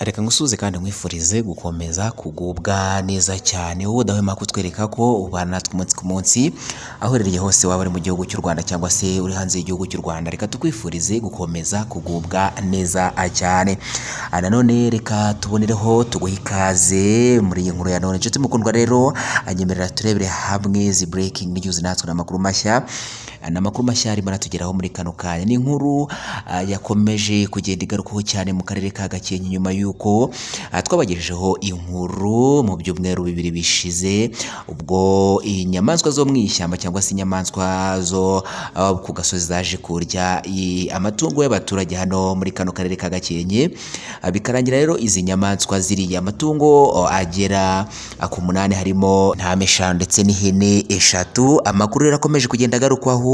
Reka ngusuze kandi nkwifurize gukomeza kugubwa neza cyane wowe udahwema kutwereka ko ubana natwe umunsi ku munsi aho uherereye hose waba uri mu gihugu cy'u Rwanda cyangwa se uri hanze y'igihugu cy'u Rwanda. Reka tukwifurize gukomeza kugubwa neza cyane. Nanone reka tubonereho tuguha ikaze muri iyi nkuru ya none. Inshuti mukundwa rero, anyemerera turebere hamwe zi breaking news natwe n'amakuru mashya. N'amakuru mashya arimo aratugeraho muri kano kanya. Ni inkuru yakomeje kugenda igarukaho cyane mu karere ka Gakenke nyuma yuko twabagejejeho inkuru mu byumweru bibiri bishize, ubwo inyamaswa zo mu ishyamba cyangwa se inyamaswa zo ku gasozi zaje kurya amatungo y'abaturage hano muri kano karere ka Gakenke. Bikarangira rero izi nyamaswa ziriya amatungo agera ku 8 harimo ntama 5 ndetse n'ihene 3. Amakuru rero akomeje kugenda agarukwaho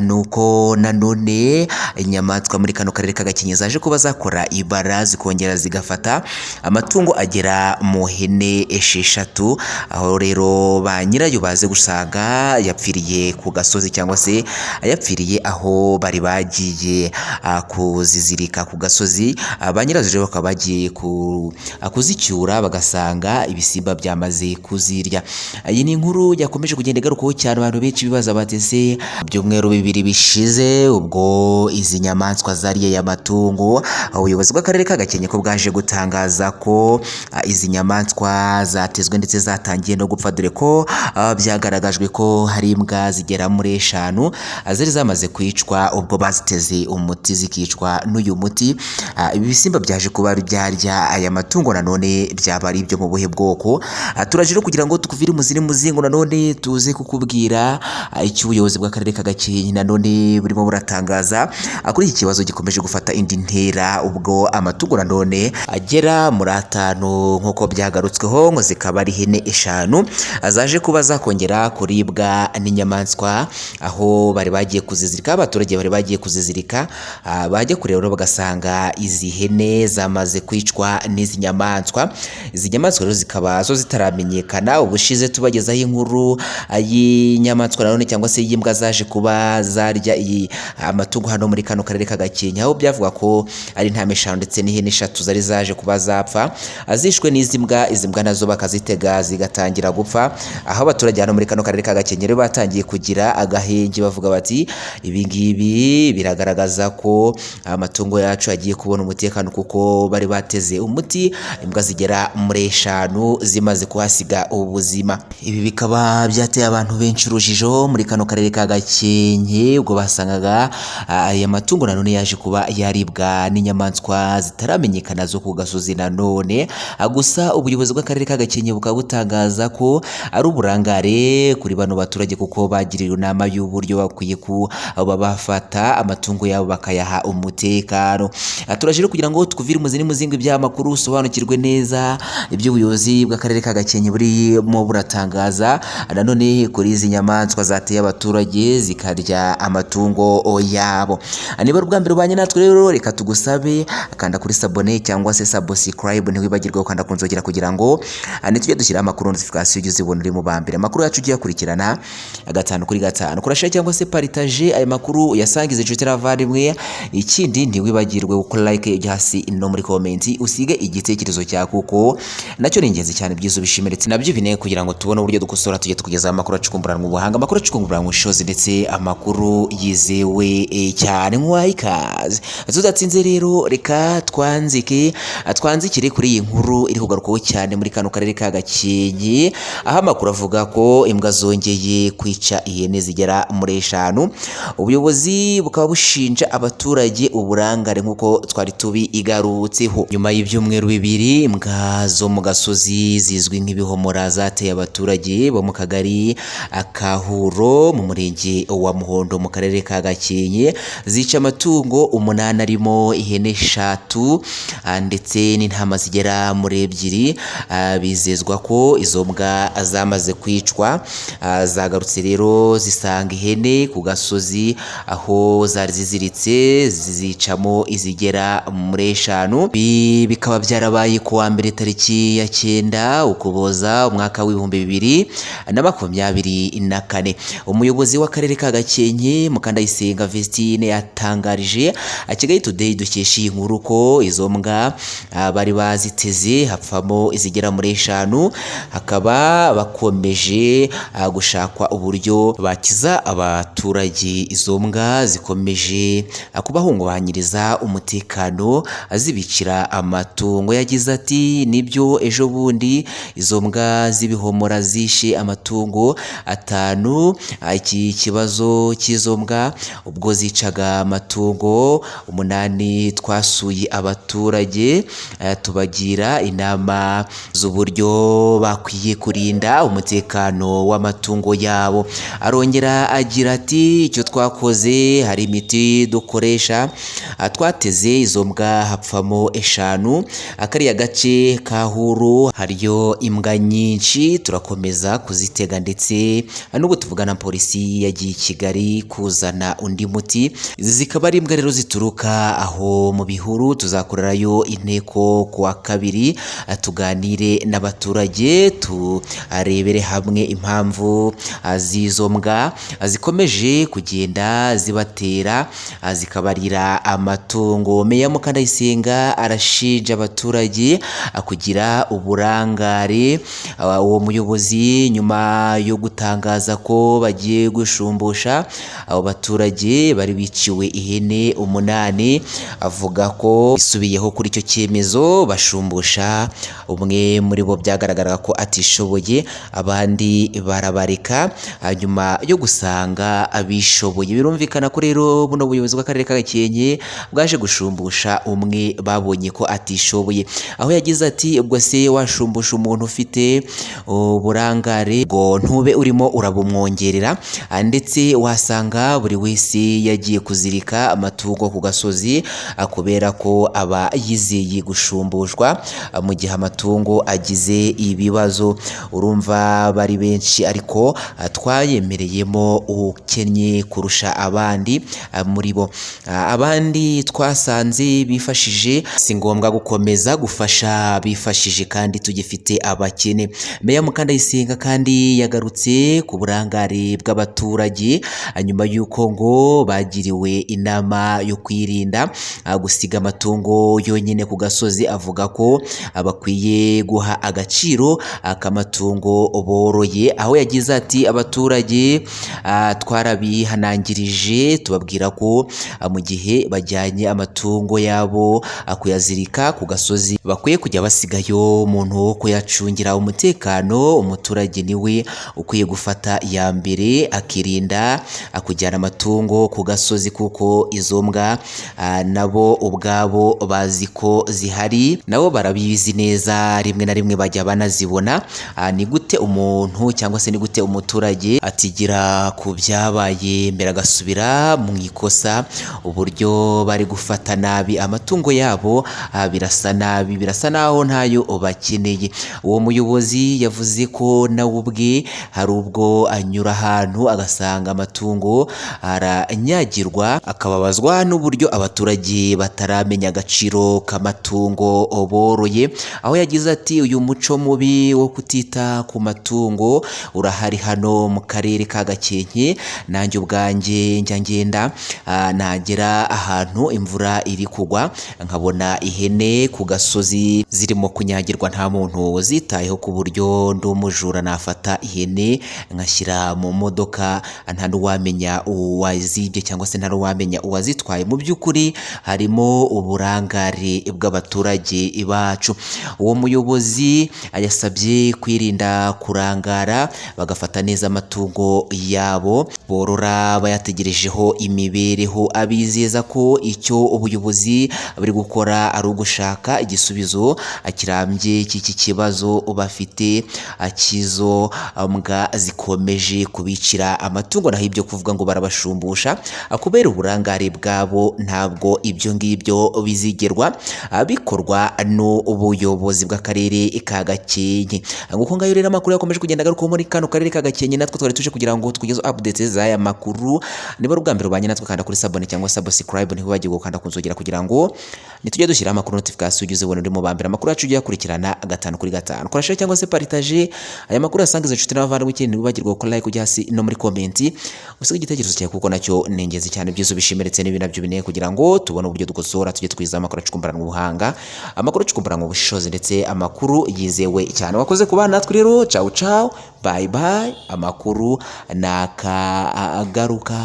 nuko nanone inyamaswa muri kano karere ka Gakenke zaje kuba zakora ibara zikongera zigafata amatungo agera mu hene 6, aho rero ba nyirayo baze gusanga yapfiriye ku gasozi cyangwa se yapfiriye aho bari bagiye kuzizirika ku gasozi. Ba nyirazo rero bakaba bagiye kuzicyura bagasanga ibisimba byamaze kuzirya. Iyi ni inkuru yakomeje kugenda igarukaho cyane, abantu benshi bibaza batese byumweru bibiri bishize ubwo izi nyamaswa zariye amatungo, ubuyobozi bw'akarere ka Gakenke ko bwaje gutangaza ko izi nyamaswa zatezwe ndetse zatangiye no gupfa, dore ko byagaragajwe ko hari imbwa zigera muri 5 zari zamaze kwicwa ubwo baziteze umuti zikicwa n'uyu muti. Ibi bisimba byaje kuba byarya aya matungo, nanone byaba ari ibyo mu buhe bwoko? Turaje kugira ngo tukuvire muzini muzingo, nanone tuze kukubwira icyo ubuyobozi bw'akarere ka Gakenke nanone burimo buratangaza kuri iki kibazo gikomeje gufata indi ntera, ubwo amatungo nanone agera muri 5 nk'uko byagarutsweho ngo zikaba ari ihene 5 zaje kuba zakongera kuribwa n'inyamaswa aho bari bagiye kuzizirika. Abaturage bari bagiye kuzizirika bajya kureba bagasanga izi hene zamaze kwicwa n'izi nyamaswa. Izi nyamaswa rero zikaba zo zitaramenyekana. Ubushize tubagezaho inkuru y'inyamaswa nanone cyangwa se y'imbwa zaje kuba zarya amatungo hano muri kano karere ka Gakenke, aho byavuga ko ari ntama 5 ndetse n'ihene 3 zari zaje kuba zapfa azishwe n'izi mbwa. Izi mbwa nazo bakazitega zigatangira gupfa, aho abaturage hano muri kano karere ka Gakenke rero batangiye kugira agahenge bavuga bati ibi ngibi biragaragaza ko amatungo yacu agiye kubona umutekano, kuko bari bateze umuti imbwa zigera muri 5 zimaze kuhasiga ubuzima. Ibi bikaba byateye abantu benshi urujijo muri kano karere ka Gakenke, ubwo basangaga aya matungo nanone yaje kuba yaribwa n'inyamaswa zitaramenyekana zo ku gasozi nanone. Gusa ubuyobozi bw'akarere ka Gakenke bukaba butangaza ko ari uburangare kuri bano baturage, kuko bagiriwe inama y'uburyo bakwiye kuba bafata amatungo yabo bakayaha umutekano. Turaje kugira ngo tukuvire muzini muzingo by'amakuru usobanukirwe neza ibyo ubuyobozi bw'akarere ka Gakenke burimo buratangaza nanone kuri izi nyamaswa zateye abaturage zikarya amatungo yabo. Niba rwa mbere ubanye natwe rero, reka tugusabe akanda kuri sabone cyangwa se subscribe, ntiwibagirwe gukanda kunzogera kugira ngo nitujye dushyira amakuru notification ujye uzibona uri mu bambere. Amakuru yacu ugiye kurikirana 5 kuri 5, kurashare cyangwa se partage aya makuru uyasangize inshuti n'abavandimwe. Ikindi ntiwibagirwe gukora like ujya hasi no muri comment usige igitekerezo cyawe, kuko nacyo ni ingenzi cyane, byiza ubishimiretse nabyo bine kugira ngo tubone uburyo dukosora tujye tukugeza amakuru acukumburanwa ubuhanga, amakuru acukumburanwa ubushobozi ndetse amakuru yizewe cyane. Nk'uwayikaze tudatsinze rero, reka twanzikire kuri iyi nkuru iri kugarukaho cyane muri kano karere ka Gakenke, aho amakuru avuga ko imbwa zongeye kwica ihene zigera muri 5. Ubuyobozi bukaba bushinja abaturage uburangare nk'uko twari tubigarutseho. Nyuma y'ibyumweru bibiri imbwa zo mu gasozi zizwi nk'ibihomora zateye abaturage bo mu kagari Kahuro mu murenge wa Muhondo mu karere ka Gakenke, zica amatungo 8 arimo ihene 3 ndetse n'intama zigera muri 2. Bizezwa ko izo mbwa zamaze kwicwa. Zagarutse rero zisanga ihene ku gasozi aho zari ziziritse, zizicamo izigera muri 5. Bikaba byarabaye ku wa mbere tariki ya 9 Ukuboza umwaka w'2024. Umuyobozi w'akarere karere ka Gakenke Mukandayisenga Vestine yatangarije Kigali Today dukesha iyi nkuru ko izo mbwa bari baziteze hapfamo izigera muri 5, hakaba bakomeje gushakwa uburyo bakiza abaturage. Izo mbwa zikomeje kubahungabanyiriza umutekano zibicira amatungo. Yagize ati nibyo ejo bundi izo mbwa z'ibihomora zishe amatungo 5. Iki kibazo cy'izo mbwa ubwo zicaga amatungo 8 twasuye abaturage tubagira inama z'uburyo bakwiye kurinda umutekano w'amatungo yabo. Arongera agira ati icyo twakoze hari imiti dukoresha twateze izo mbwa hapfamo 5. Akariya gace ka Huru hariyo imbwa nyinshi turakomeza kuzitega ndetse n'ubu tuvugana polisi yagiye i Kigali kuzana undi muti. Izi zikaba ari imbwa rero zituruka aho mu Bihuru. Tuzakorerayo inteko kuwa 2 tuganire n'abaturage turebere hamwe impamvu z'izo mbwa zikomeje kugenda zibatera zikabarira amatungo. Meya Mukandayisenga arashinja abaturage kugira uburangare. Uwo muyobozi nyuma yo gutangaza ko bagiye gushumbusha abo baturage bari biciwe ihene 8, avuga ko isubiyeho kuri icyo cyemezo bashumbusha umwe muri bo byagaragaraga ko atishoboye, abandi barabareka nyuma yo gusanga abishoboye. Birumvikana ko rero buno buyobozi bw'akarere ka Gakenke bwaje gushumbusha umwe babonye ko atishoboye, aho yagize ati ubwo se washumbusha umuntu ufite uburangare ngo ntube urimo urabumwongerera, ndetse wasanga buri wese yagiye kuzirika amatungo ku gasozi kubera ko aba yizeye gushumbushwa mu gihe amatungo agize ibibazo. Urumva bari benshi ariko twayemereyemo ukennye kurusha abandi muri bo. Abandi twasanze bifashije, si ngombwa gukomeza gufasha bifashije kandi tugifite abakene. Meya Mukandayisenga kandi yagarutse ku burangare bw'abaturage nyuma y'uko ngo bagiriwe inama yo kwirinda gusiga amatungo yonyine ku gasozi. Avuga ko bakwiye guha agaciro k'amatungo boroye, aho yagize ati abaturage twarabihanangirije tubabwira ko mu gihe bajyanye amatungo yabo kuyazirika ku gasozi bakwiye kujya basigayo umuntu wo kuyacungira umutekano. Umuturage niwe ukwiye gufata iya mbere akirinda kujyana amatungo ku gasozi kuko izo mbwa nabo ubwabo bazi ko zihari, nabo barabizi neza, rimwe na rimwe bajya banazibona. Ni gute umuntu cyangwa se ni gute umuturage atigira ku byabaye mbere agasubira mu ikosa? Uburyo bari gufata nabi amatungo yabo birasa nabi, birasa naho ntayo bakeneye. Uwo muyobozi yavuze ko nawe ubwe hari ubwo anyura ahantu agasanga amatungo aranyagirwa, akababazwa n'uburyo abaturage bataramenya agaciro k'amatungo boroye, aho yagize ati uyu muco mubi wo kutita ku matungo urahari hano mu karere ka Gakenke. Nanjye ubwanjye njya ngenda nagera ahantu imvura iri kugwa nkabona ihene ku gasozi zirimo kunyagirwa, nta muntu zitayeho ku buryo ndi umujura nafata ihene nkashyira mu modoka nta n'uwamenya uwazibye cyangwa se nta n'uwamenya uwazitwaye. Mu by'ukuri harimo uburangare bw'abaturage bacu. Uwo muyobozi yasabye kwirinda kurangara bagafata neza amatungo yabo borora bayategerejeho imibereho. Abizeza ko icyo ubuyobozi buri gukora ari ugushaka igisubizo kirambye cy'iki kibazo bafite kizo mbwa zikomeje kubicira amatungo, naho ibyo kuvuga ngo barabashumbusha kubera uburangare bwabo ntabwo ibyo ngibyo bizigerwa bikorwa n'ubuyobozi bw'akarere ka Gakenke. Nguko ngayo rero amakuru yakomeje kugenda agaruka muri kano karere ka Gakenke, natwe twari tuje kugira ngo tugezo updates z'aya makuru. Niba ubwa mbere ubanye natwe kanda kuri sabone cyangwa subscribe, niho bagiye gukanda kunzogera kugira ngo nitujye dushyira amakuru notification ugeze ubone urimo bambira amakuru yacu ujye yakurikirana 5 kuri 5. Kora share cyangwa se partage aya makuru asangiza inshuti n'abavandimwe, ikindi ntibagirwe gukora like ujya hasi no muri comment. comment usiga igitekerezo cyawe kuko nacyo ni ingenzi cyane, byiza ubishimire ndetse n'ibindi nabyo bine kugira ngo tubone uburyo dukosora tujye twiza amakuru acukumburanwa ubuhanga, amakuru acukumburanwa ubushishozi ndetse amakuru yizewe cyane. Wakoze kubana natwe rero, ciao ciao, bye bye, amakuru nakagaruka.